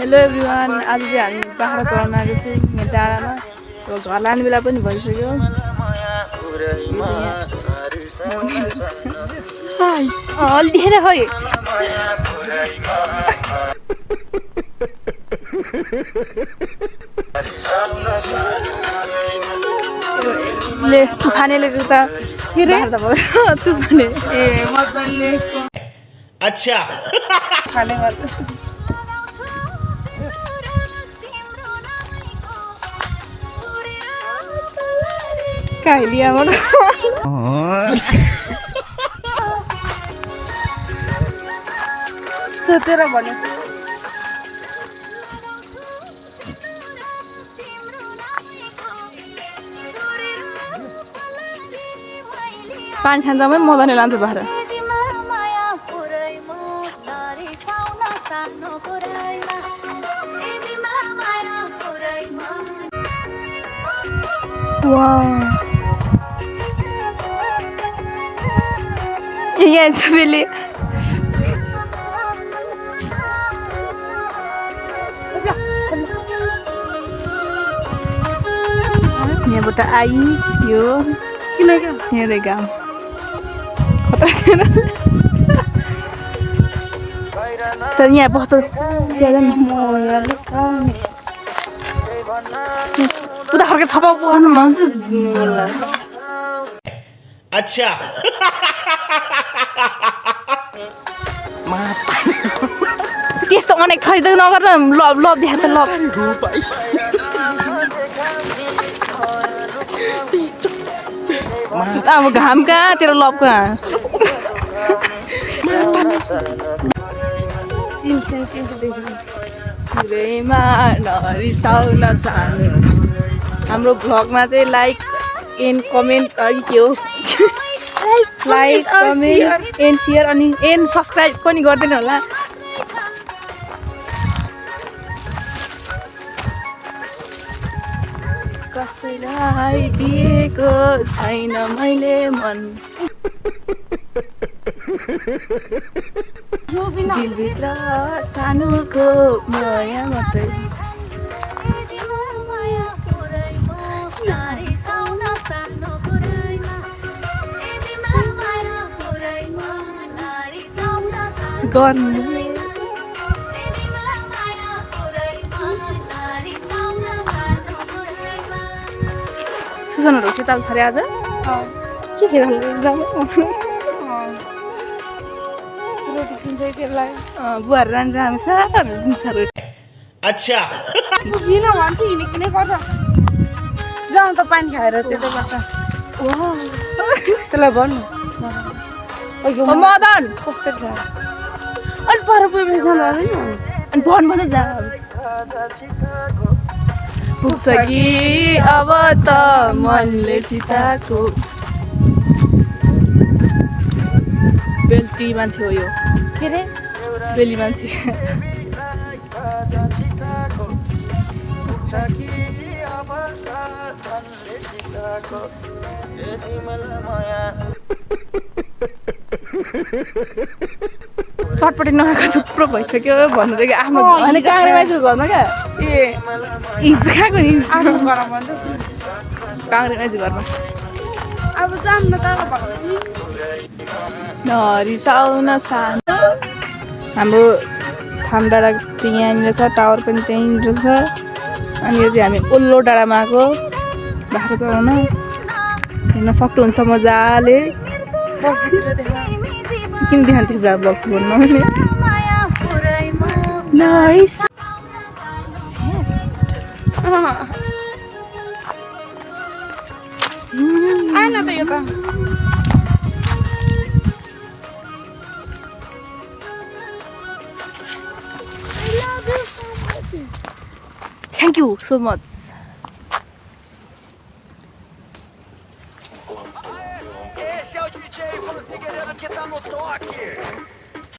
Hello everyone, आज चाहिँ हामी बाख्रा चराउन आएको छौँ यहाँ डाँडामा। घर लाने बेला पनि भइसक्यो। अलि देखेर खोइ ले तुफानेले त के रे तुफाने ए मजाले अच्छा खाने गर्छ। काहिलिया मत सोचेर भन्यो पानी खान्छमै मदनले लान्छ बाख्रा। यहाँ सबैले यहाँबाट आइयो किन हेरे गाउँ खतरा थिएन तर यहाँ बस्दा उता फर्केर थपाउ पर्नु भन्छु। अच्छा त्यस्तो अनेक थरी त नगर लभ लभ देखा त लभ अब घाम कहाँ तेरो लभ कहाँ हाम्रो भ्लगमा चाहिँ लाइक एन्ड कमेन्ट के हो लाइक कमेन्ट एन्ड सेयर अनि एन्ड सब्सक्राइब पनि गर्दैन होला। कसैलाई दिएको छैन मैले मन दिलभित्र सानोको माया मात्रै गर्नु सुसनहरू के ताल छ अरे आज के खेल रोटी किन्छ त्यसलाई बुवाहरू रानी राम्रो छ दिन्छ रोटी। अच्छा किन भन्छ हिँडी किनै गर्छ जाउँ त पानी खाएर त्यतैबाट त्यसलाई भन्नु मदन कस्तो छ अनि पर पुग्छ अनि भन्नु त जा पुग्छ कि अब त मनले चिताको बेल्टी मान्छे हो यो के रे बेली मान्छे चटपटी नखाएको थुप्रो भइसक्यो भन्नु त आफ्नो अनि काँक्रे मान्छेको घरमा क्या ए खाएको नि आफ्नो घरमा काँक्रे मान्छे घरमा अब जान्न त नरिसाउन सानो हाम्रो थाम डाँडा चाहिँ यहाँनिर छ टावर पनि त्यहीँनिर छ अनि यो चाहिँ हामी ओल्लो डाँडामा आएको बाख्रा चराउन हेर्न सक्नुहुन्छ मजाले किन देखान्थ्यो जा ब्लग भन्नु आएन त यो त Thank you so much.